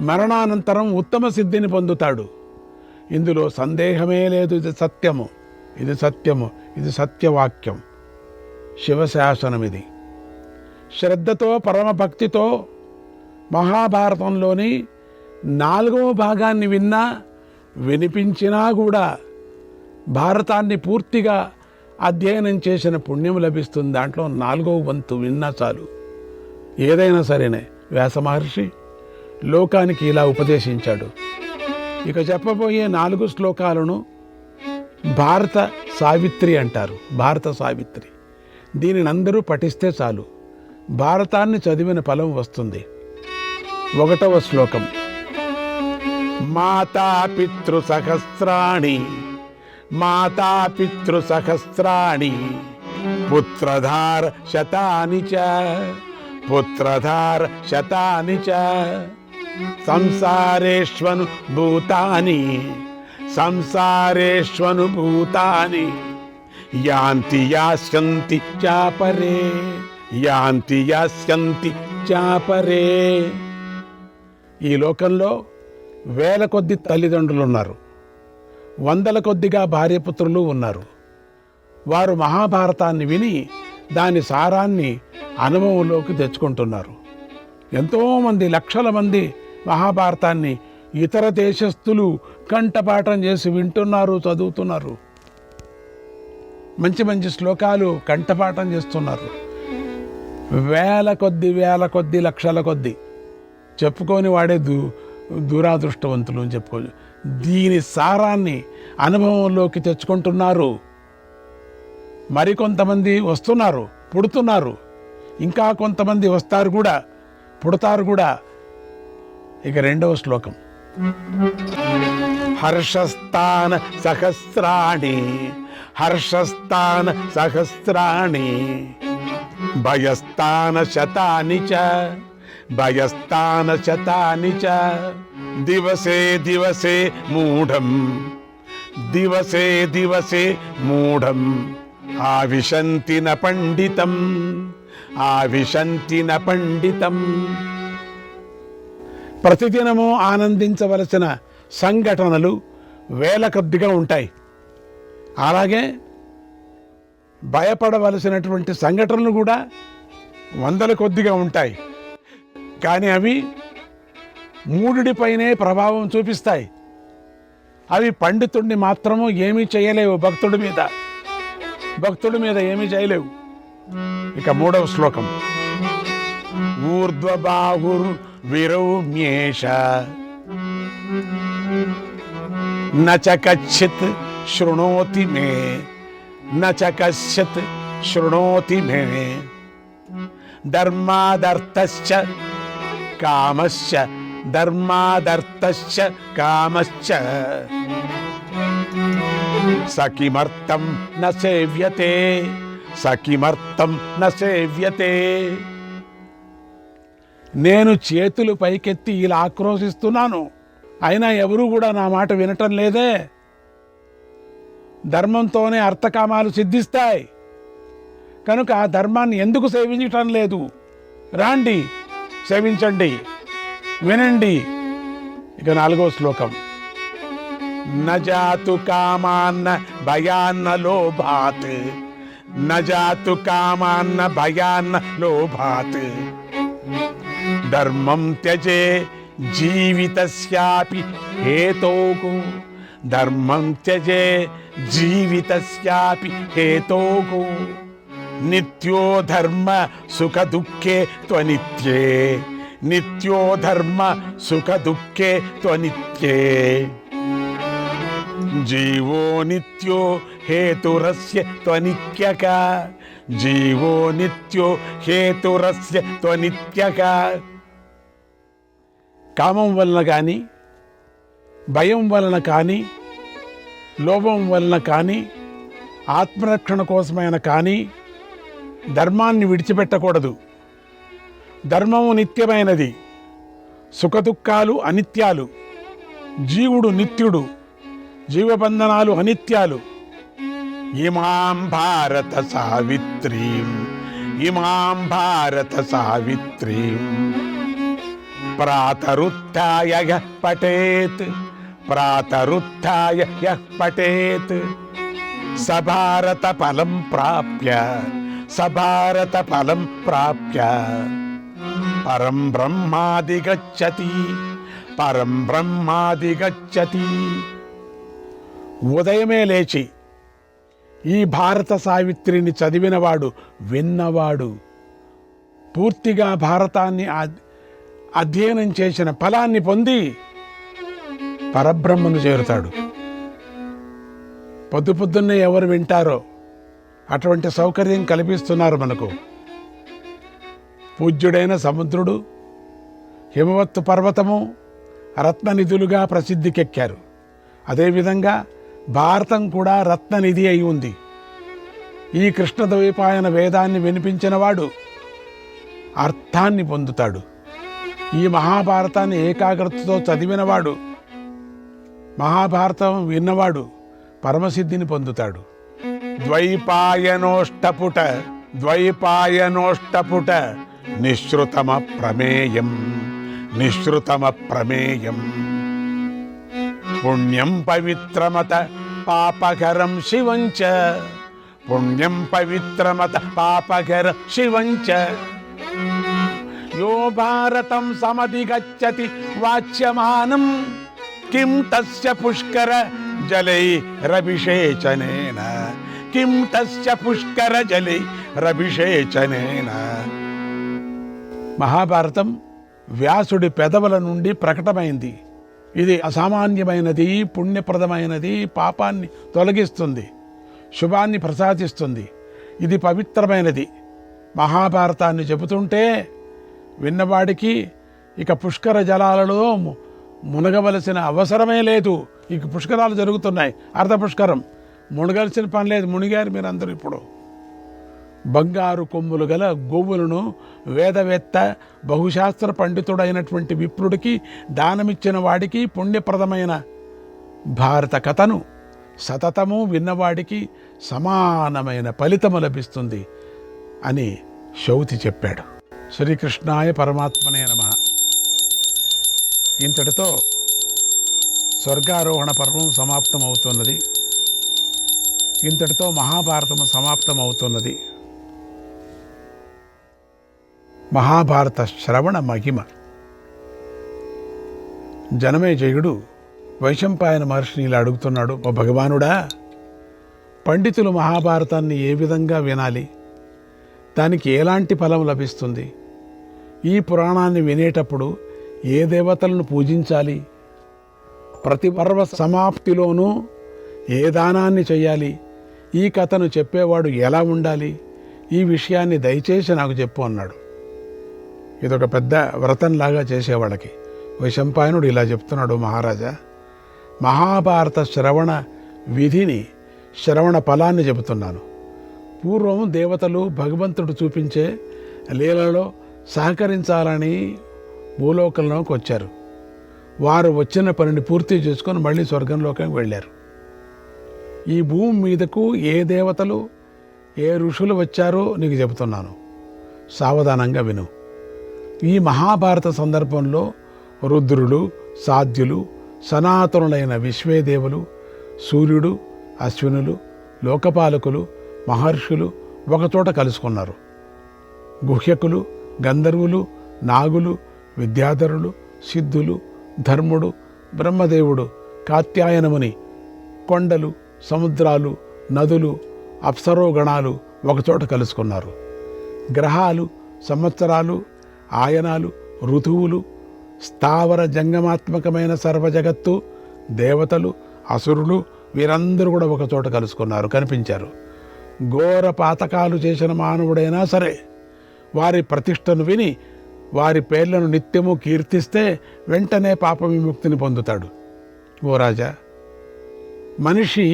మరణానంతరం ఉత్తమ సిద్ధిని పొందుతాడు. ఇందులో సందేహమే లేదు. ఇది సత్యము, ఇది సత్యము, ఇది సత్యవాక్యం, శివశాసనం. ఇది శ్రద్ధతో, పరమభక్తితో మహాభారతంలోని 4వ భాగాన్ని విన్నా, వినిపించినా కూడా భారతాన్ని పూర్తిగా అధ్యయనం చేసిన పుణ్యం లభిస్తుంది. దాంట్లో 4వ వంతు విన్నా చాలు. ఏదైనా సరేనే వ్యాస మహర్షి లోకానికి ఇలా ఉపదేశించాడు. ఇక చెప్పబోయే 4 శ్లోకాలను భారత సావిత్రి అంటారు. భారత సావిత్రి. దీనిని అందరూ పఠిస్తే చాలు, భారతాన్ని చదివిన ఫలం వస్తుంది. 1వ శ్లోకం. మాతాపితృ సహస్రాణి మాతాపితృ సహస్రాణి పుత్రధార శతాని చ పుత్రధార శతాని చ సంసారేష్వను భూతాని సంసారేష్వను భూతాని యాంతి యాస్యంతి చాపరే యాంతి యాస్యంతి చాపరే. ఈ లోకంలో 1000 కొద్ది తల్లిదండ్రులు ఉన్నారు, 100ల కొద్దిగా భార్యపుత్రులు ఉన్నారు. వారు మహాభారతాన్ని విని దాని సారాన్ని అనుభవంలోకి తెచ్చుకుంటున్నారు. ఎంతోమంది, లక్షల మంది మహాభారతాన్ని ఇతర దేశస్థులు కంఠపాఠం చేసి వింటున్నారు, చదువుతున్నారు. మంచి మంచి శ్లోకాలు కంఠపాఠం చేస్తున్నారు. 1000 కొద్ది, లక్షల కొద్ది. చెప్పుకొని వాడే దురాదృష్టవంతులు అని చెప్పుకోవచ్చు. దీని సారాన్ని అనుభవంలోకి తెచ్చుకుంటున్నారు. మరికొంతమంది వస్తున్నారు, పుడుతున్నారు. ఇంకా కొంతమంది వస్తారు కూడా, పుడతారు కూడా. ఇక 2వ శ్లోకం. హర్షస్థాన సహస్రాణి హర్షస్థాన సహస్రాణి భయస్థాన శతాని చ భయస్థాన శతాని చ దివసే దివసే మూఢం దివసే దివసే మూఢం ఆవిశంతి న పండితం ఆవిశంతి న పండితం. ప్రతిదినము ఆనందించవలసిన సంఘటనలు 1000 కొద్దిగా ఉంటాయి. అలాగే భయపడవలసినటువంటి సంఘటనలు కూడా 100ల కొద్దిగా ఉంటాయి. కానీ అవి మూఢుడిపైనే ప్రభావం చూపిస్తాయి. అవి పండితుడిని మాత్రము ఏమీ చేయలేవు. భక్తుడి మీద ఏమీ చేయలేవు. ఇక 3వ శ్లోకం. ఊర్ధ్వబాహుర్ విరౌమ్యేష నచ కచ్చిత్ శృణోతి మే నచ కశ్చిత్ శృణోతి మే ధర్మాదర్థశ్చ కామశ్చ ధర్మాదర్థశ్చ కామశ్చ సకిమర్థం న సేవ్యతే సకిమర్థం న సేవ్యతే. నేను చేతులు పైకెత్తి ఇలా ఆక్రోశిస్తున్నాను, అయినా ఎవరూ కూడా నా మాట వినటం లేదే. ధర్మంతోనే అర్థకామాలు సిద్ధిస్తాయి కనుక ఆ ధర్మాన్ని ఎందుకు సేవించటం లేదు? రాండి, సేవించండి, వినండి. ఇక 4వ శ్లోకం. నజాతు కామాన్న భయాన్న లోభాత్ నజాతు కామాన్న భయాన్న లోభాత్ ధర్మం త్యజే జీవితస్యాపి హేతోకు, ధర్మం త్యజే జీవితస్యాపి హేతోకు, నిత్యో ధర్మ సుఖ దుఃఖే త్వనిత్యే, నిత్యో ధర్మ సుఖ దుఃఖే త్వనిత్యే, జీవో నిత్యో హేతురస్య త్వనిత్యక, జీవో నిత్యో హేతురస్య త్వనిత్యక. కామం వలన కానీ, భయం వలన కానీ, లోభం వలన కానీ, ఆత్మరక్షణ కోసమైన కానీ ధర్మాన్ని విడిచిపెట్టకూడదు. ధర్మము నిత్యమైనది, సుఖదుఖాలు అనిత్యాలు. జీవుడు నిత్యుడు, జీవబంధనాలు అనిత్యాలు. ఇమాం భారత సావిత్రీం, ఇమాం భారత సావిత్రీం ప్రాతరుత్థాయ యః పఠేత్, ప్రాతరుత్థాయ యః పఠేత్ సభారత ఫలం ప్రాప్య, సభారత ఫలం ప్రాప్య పరం బ్రహ్మాదిగచ్చతి, పరం బ్రహ్మాదిగచ్చతి. ఉదయమే లేచి ఈ భారత సావిత్రిని చదివినవాడు, విన్నవాడు, పూర్తిగా భారతాన్ని అధ్యయనం చేసిన ఫలాన్ని పొంది పరబ్రహ్మను చేరుతాడు. పొద్దు పొద్దున్నే ఎవరు వింటారో అటువంటి సౌకర్యం కల్పిస్తున్నారు మనకు. పూజ్యుడైన సముద్రుడు, హిమవత్తు పర్వతము రత్ననిధులుగా ప్రసిద్ధికెక్కారు. అదేవిధంగా భారతం కూడా రత్ననిధి అయి ఉంది. ఈ కృష్ణద్వైపాయన వేదాన్ని వినిపించినవాడు అర్థాన్ని పొందుతాడు. ఈ మహాభారతాన్ని ఏకాగ్రతతో చదివినవాడు, మహాభారతం విన్నవాడు పరమసిద్ధిని పొందుతాడు. ద్వైపాయనోష్టపుట, ద్వైపాయనోష్టపుట నిశ్రుతమ ప్రమేయం, నిశ్రుతమ ప్రమేయం పుణ్యం పవిత్రమత పాపకరం శివంచ, పుణ్యం పవిత్రమత పాపకరం శివంచ యో భారతం సమధిగచ్చతి వాచ్యమానం కిం తస్య పుష్కర జలై రభిషేచనేన, కిం తస్య పుష్కర జలై రభిషేచనేన. మహాభారతం వ్యాసుడి పెదవుల నుండి ప్రకటమైంది. ఇది అసామాన్యమైనది, పుణ్యప్రదమైనది, పాపాన్ని తొలగిస్తుంది, శుభాన్ని ప్రసాదిస్తుంది. ఇది పవిత్రమైనది. మహాభారతాన్ని చెబుతుంటే విన్నవాడికి ఇక పుష్కర జలాలలో మునగవలసిన అవసరమే లేదు. ఇక పుష్కరాలు జరుగుతున్నాయి, అర్ధ పుష్కరం, మునగాల్సిన పని లేదు. మునిగారు మీరందరూ. ఇప్పుడు బంగారు కొమ్ములు గల గోవులను వేదవేత్త, బహుశాస్త్ర పండితుడైనటువంటి విప్రుడికి దానమిచ్చిన వాడికి పుణ్యప్రదమైన భారత కథను సతతము విన్నవాడికి సమానమైన ఫలితము లభిస్తుంది అని శౌతి చెప్పాడు. శ్రీకృష్ణాయ పరమాత్మనే నమః. ఇంతటితో స్వర్గారోహణ పర్వం సమాప్తమవుతున్నది. ఇంతటితో మహాభారతము సమాప్తమవుతున్నది. మహాభారత శ్రవణ మహిమ. జనమేజయుడు వైశంపాయన మహర్షిని ఇలా అడుగుతున్నాడు, ఓ భగవానుడా, పండితులు మహాభారతాన్ని ఏ విధంగా వినాలి? దానికి ఎలాంటి ఫలం లభిస్తుంది? ఈ పురాణాన్ని వినేటప్పుడు ఏ దేవతలను పూజించాలి? ప్రతి పర్వ సమాప్తిలోనూ ఏ దానాన్ని చేయాలి? ఈ కథను చెప్పేవాడు ఎలా ఉండాలి? ఈ విషయాన్ని దయచేసి నాకు చెప్పు అన్నాడు. ఇదొక పెద్ద వ్రతంలాగా చేసేవాళ్ళకి. వైశంపాయనుడు ఇలా చెప్తున్నాడు, మహారాజా, మహాభారత శ్రవణ విధిని, శ్రవణ ఫలాన్ని చెబుతున్నాను. పూర్వం దేవతలు భగవంతుడు చూపించే లీలలో సహకరించాలని భూలోకంలోకి వచ్చారు. వారు వచ్చిన పనిని పూర్తి చేసుకొని మళ్ళీ స్వర్గంలోకి వెళ్ళారు. ఈ భూమి మీదకు ఏ దేవతలు, ఏ ఋషులు వచ్చారో నీకు చెబుతున్నాను, సావధానంగా విను. ఈ మహాభారత సందర్భంలో రుద్రులు, సాధ్యులు, సనాతనులైన విశ్వేదేవులు, సూర్యుడు, అశ్వినులు, లోకపాలకులు, మహర్షులు ఒకచోట కలుసుకున్నారు. గుహ్యకులు, గంధర్వులు, నాగులు, విద్యాధరులు, సిద్ధులు, ధర్ముడు, బ్రహ్మదేవుడు, కాత్యాయనముని, కొండలు, సముద్రాలు, నదులు, అప్సరోగణాలు ఒకచోట కలుసుకున్నారు. గ్రహాలు, సంవత్సరాలు, ఆయనాలు, ఋతువులు, స్థావర జంగమాత్మకమైన సర్వజగత్తు, దేవతలు, అసురులు వీరందరూ కూడా ఒకచోట కలుసుకున్నారు, కనిపించారు. ఘోర పాతకాలు చేసిన మానవుడైనా సరే వారి ప్రతిష్టను విని వారి పేర్లను నిత్యము కీర్తిస్తే వెంటనే పాప విముక్తిని పొందుతాడు. ఓ రాజా, మనిషి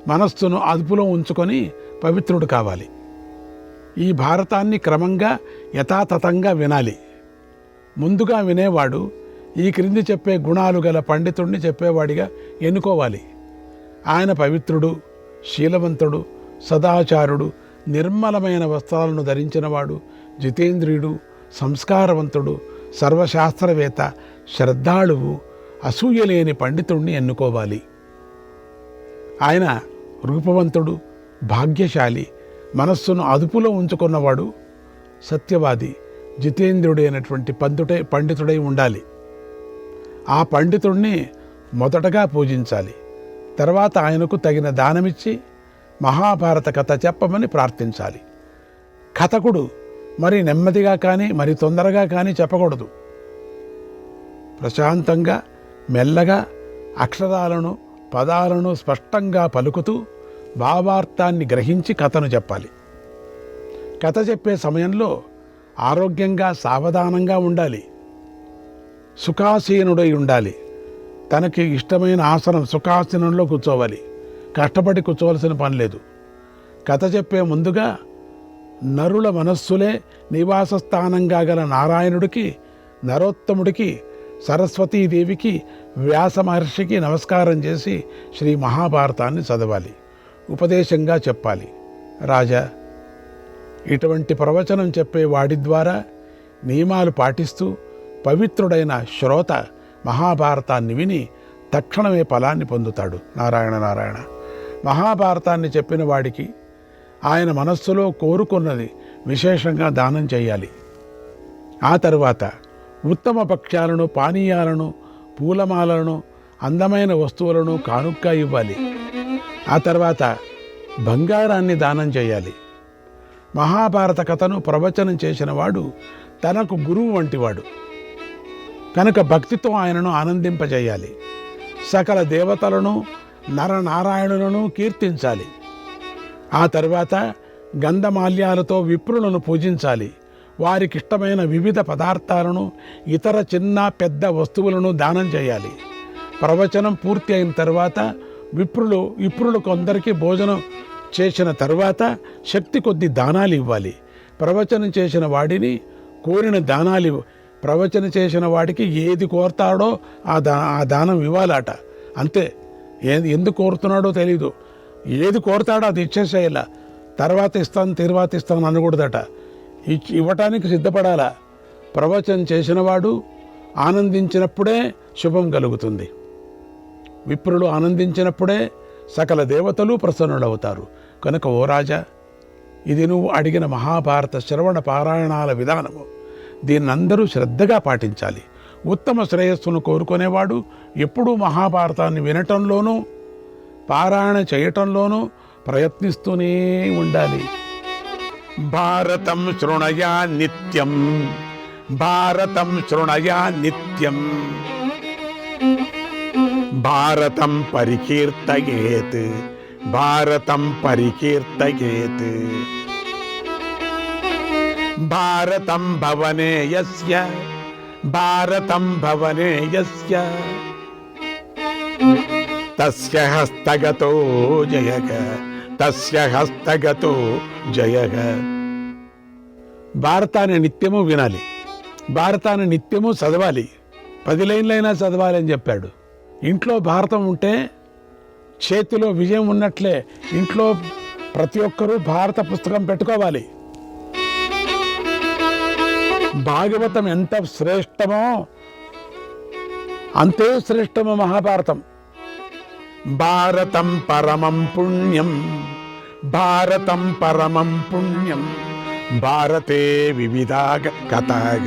మనస్సును అదుపులో ఉంచుకొని పవిత్రుడు కావాలి. ఈ భారతాన్ని క్రమంగా యథాతథంగా వినాలి. ముందుగా వినేవాడు ఈ క్రింది చెప్పే గుణాలు గల పండితుడిని చెప్పేవాడిగా ఎన్నుకోవాలి. ఆయన పవిత్రుడు, శీలవంతుడు, సదాచారుడు, నిర్మలమైన వస్త్రాలను ధరించినవాడు, జితేంద్రియుడు, సంస్కారవంతుడు, సర్వశాస్త్రవేత్త, శ్రద్ధాళువు, అసూయలేని పండితుడిని ఎన్నుకోవాలి. ఆయన రూపవంతుడు, భాగ్యశాలి, మనస్సును అదుపులో ఉంచుకున్నవాడు, సత్యవాది, జితేంద్రుడైనటువంటి పండితుడై ఉండాలి. ఆ పండితుడిని మొదటగా పూజించాలి. తర్వాత ఆయనకు తగిన దానమిచ్చి మహాభారత కథ చెప్పమని ప్రార్థించాలి. కథకుడు మరి నెమ్మదిగా కానీ మరి తొందరగా కానీ చెప్పకూడదు. ప్రశాంతంగా మెల్లగా అక్షరాలను పదాలను స్పష్టంగా పలుకుతూ భావార్థాన్ని గ్రహించి కథను చెప్పాలి. కథ చెప్పే సమయంలో ఆరోగ్యంగా సావధానంగా ఉండాలి. సుఖాసీనుడై ఉండాలి. తనకి ఇష్టమైన ఆసనం సుఖాసనంలో కూర్చోవాలి. కష్టపడి కూర్చోవలసిన పని లేదు. కథ చెప్పే ముందుగా నరుల మనస్సులే నివాస స్థానంగా గల నారాయణుడికి, నరోత్తముడికి, సరస్వతీదేవికి, వ్యాస మహర్షికి నమస్కారం చేసి శ్రీ మహాభారతాన్ని చదవాలి. ఉపదేశంగా చెప్పాలి. రాజా, ఇటువంటి ప్రవచనం చెప్పే వాడి ద్వారా నియమాలు పాటిస్తూ పవిత్రుడైన శ్రోత మహాభారతాన్ని విని తక్షణమే ఫలాన్ని పొందుతాడు. నారాయణ నారాయణ. మహాభారతాన్ని చెప్పిన వాడికి ఆయన మనస్సులో కోరుకున్నది విశేషంగా దానం చేయాలి. ఆ తరువాత ఉత్తమ భక్ష్యాలను, పానీయాలను, పూలమాలను, అందమైన వస్తువులను కానుగ్గా ఇవ్వాలి. ఆ తర్వాత బంగారాన్ని దానం చేయాలి. మహాభారత కథను ప్రవచనం చేసిన వాడు తనకు గురువు వంటివాడు కనుక భక్తితో ఆయనను ఆనందింపజేయాలి. సకల దేవతలను, నరనారాయణులను కీర్తించాలి. ఆ తర్వాత గంధమాల్యాలతో విప్రులను పూజించాలి. వారికిష్టమైన వివిధ పదార్థాలను, ఇతర చిన్న పెద్ద వస్తువులను దానం చేయాలి. ప్రవచనం పూర్తి అయిన తర్వాత విప్రులు కొందరికి భోజనం చేసిన తరువాత శక్తి కొద్ది దానాలు ఇవ్వాలి. ప్రవచనం చేసిన వాడిని కోరిన దానాలు ప్రవచనం చేసిన వాడికి ఏది కోరుతాడో ఆ దానం ఇవ్వాలట. అంతే. ఎందుకు కోరుతున్నాడో తెలీదు. ఏది కోరుతాడో అది ఇచ్చేసేయాల. తర్వాత ఇస్తాను అనకూడదట. ఇవ్వటానికి సిద్ధపడాలా. ప్రవచనం చేసినవాడు ఆనందించినప్పుడే శుభం కలుగుతుంది. విప్రులు ఆనందించినప్పుడే సకల దేవతలు ప్రసన్నులవుతారు. కనుక ఓ రాజా, ఇది నువ్వు అడిగిన మహాభారత శ్రవణ పారాయణాల విధానము. దీన్నందరూ శ్రద్ధగా పాటించాలి. ఉత్తమ శ్రేయస్సును కోరుకునేవాడు ఎప్పుడూ మహాభారతాన్ని వినటంలోనూ పారాయణ చేయటంలోనూ ప్రయత్నిస్తూనే ఉండాలి. భారతం శృణయా నిత్యం, భారతం శృణయా నిత్యం, భారతం పరికీర్తయేత్, భారతం పరికీర్తయేత్. భారతం భవనే యస్య, భారతం భవనే యస్య, తస్య హస్తగతో జయః, తస్య హస్తగతో జయః. భారతాన్ని నిత్యము వినాలి. భారతాన్ని నిత్యము చదవాలి. 10 లైన్లైనా చదవాలి అని చెప్పాడు. ఇంట్లో భారతం ఉంటే చేతిలో విజయం ఉన్నట్లే. ఇంట్లో ప్రతి ఒక్కరూ భారత పుస్తకం పెట్టుకోవాలి. భాగవతం ఎంత శ్రేష్టమో అంతే శ్రేష్టమో మహాభారతం. భారతం పరమం పుణ్యం, భారతం పరమం పుణ్యం, భారతే వివిధా కథాః,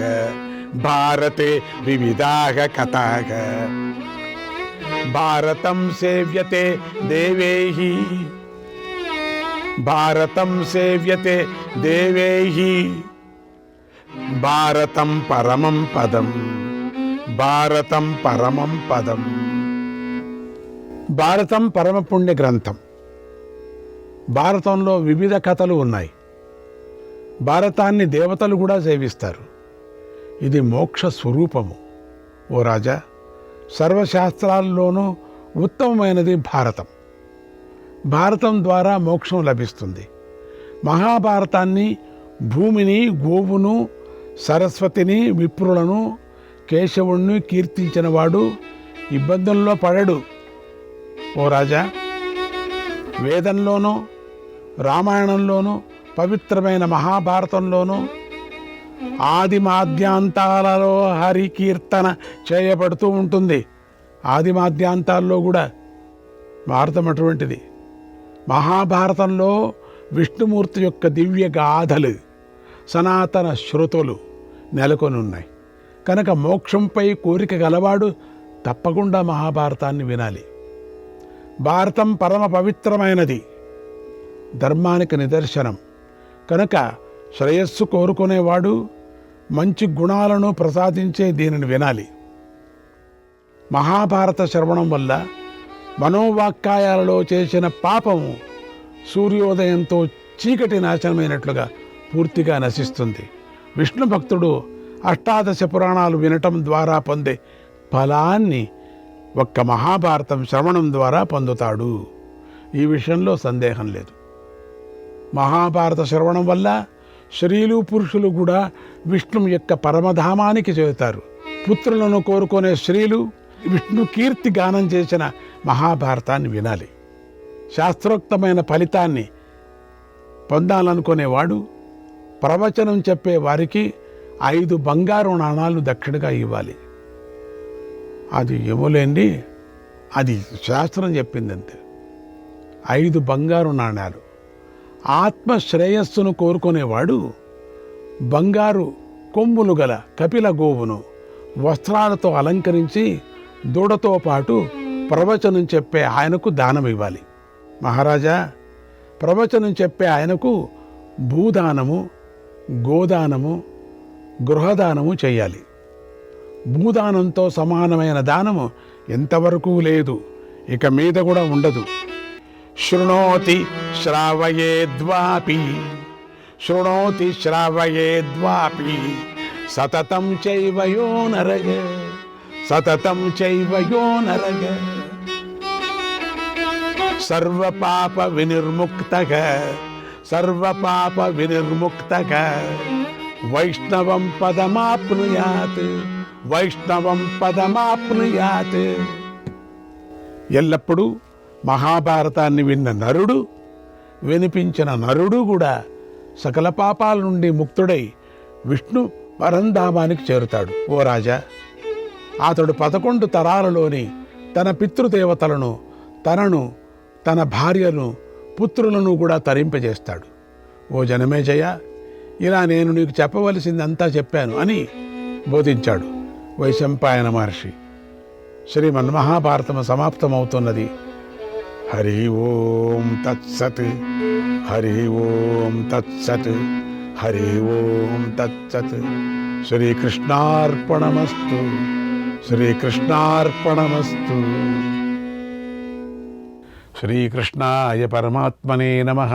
భారతే వివిధాః కథాః భారతం సేవ్యతే దేవైః భారతం సేవ్యతే దేవైః భారతం పరమం పదం భారతం పరమం పదం. భారతం పరమపుణ్య గ్రంథం. భారతంలో వివిధ కథలు ఉన్నాయి. భారతాన్ని దేవతలు కూడా సేవిస్తారు. ఇది మోక్ష స్వరూపము. ఓ రాజా, సర్వశాస్త్రాల్లోనూ ఉత్తమమైనది భారతం. భారతం ద్వారా మోక్షం లభిస్తుంది. మహాభారతాన్ని భూమిని, గోవును, సరస్వతిని, విప్రులను, కేశవుణ్ణి కీర్తించిన వాడు ఇబ్బందుల్లో పడడు. ఓ రాజా, వేదంలోనూ రామాయణంలోనూ పవిత్రమైన మహాభారతంలోనూ ఆదిమాద్యాంతాలలో హరి కీర్తన చేయబడుతూ ఉంటుంది. ఆదిమాద్యాంతాల్లో కూడా భారతం అటువంటిది. మహాభారతంలో విష్ణుమూర్తి యొక్క దివ్య గాథలు, సనాతన శృతులు నెలకొని ఉన్నాయి. కనుక మోక్షంపై కోరిక గలవాడు తప్పకుండా మహాభారతాన్ని వినాలి. భారతం పరమ పవిత్రమైనది, ధర్మానికి నిదర్శనం. కనుక శ్రేయస్సు కోరుకునేవాడు మంచి గుణాలను ప్రసాదించే దీనిని వినాలి. మహాభారత శ్రవణం వల్ల మనోవాక్కాయాలలో చేసిన పాపము సూర్యోదయంతో చీకటి నాశనమైనట్లుగా పూర్తిగా నశిస్తుంది. విష్ణు భక్తుడు అష్టాదశ పురాణాలు వినటం ద్వారా పొందే ఫలాన్ని ఒక్క మహాభారతం శ్రవణం ద్వారా పొందుతాడు. ఈ విషయంలో సందేహం లేదు. మహాభారత శ్రవణం వల్ల స్త్రీలు పురుషులు కూడా విష్ణువు యొక్క పరమధామానికి చేరుతారు. పుత్రులను కోరుకునే స్త్రీలు విష్ణు కీర్తి గానం చేసిన మహాభారతాన్ని వినాలి. శాస్త్రోక్తమైన ఫలితాన్ని పొందాలనుకునేవాడు ప్రవచనం చెప్పే వారికి 5 బంగారు నాణాలు దక్షిణగా ఇవ్వాలి. అది ఏమోలేండి, అది శాస్త్రం చెప్పిందంతే. 5 బంగారు నాణాలు. ఆత్మ శ్రేయస్సును కోరుకునేవాడు బంగారు కొమ్ములు గల కపిల గోవును వస్త్రాలతో అలంకరించి దూడతో పాటు ప్రవచనం చెప్పే ఆయనకు దానం ఇవ్వాలి. మహారాజా, ప్రవచనం చెప్పే ఆయనకు భూదానము, గోదానము, గృహదానము చేయాలి. భూదానంతో సమానమైన దానము ఎంతవరకు లేదు, ఇక మీద కూడా ఉండదు. శృణోతి శ్రావయేద్వాపి శృణోతి శ్రావయేద్వాపి సతతం చైవయో నరగ సతతం చైవయో నరగ సర్వపాప వినిర్ముక్తః సర్వపాప వినిర్ముక్తః వైష్ణవం పదమాప్నుయాత్ వైష్ణవం పదమాప్నుయాత్. ఎల్లప్పుడూ మహాభారతాన్ని విన్న నరుడు, వినిపించిన నరుడు కూడా సకల పాపాల నుండి ముక్తుడై విష్ణు పరంధామానికి చేరుతాడు. ఓ రాజా, అతడు 11 తరాలలోని తన పితృదేవతలను, తనను, తన భార్యను, పుత్రులను కూడా తరింపజేస్తాడు. ఓ జనమేజయ, ఇలా నేను నీకు చెప్పవలసిందంతా చెప్పాను అని బోధించాడు వైశంపాయన మహర్షి. శ్రీమన్మహాభారతము సమాప్తమవుతున్నది. హరి ఓం తత్సత్. హరి ఓం తత్సత్. హరి ఓం తత్సత్. శ్రీకృష్ణార్పణమస్తు. శ్రీకృష్ణార్పణమస్తు. శ్రీకృష్ణాయ పరమాత్మనే నమః.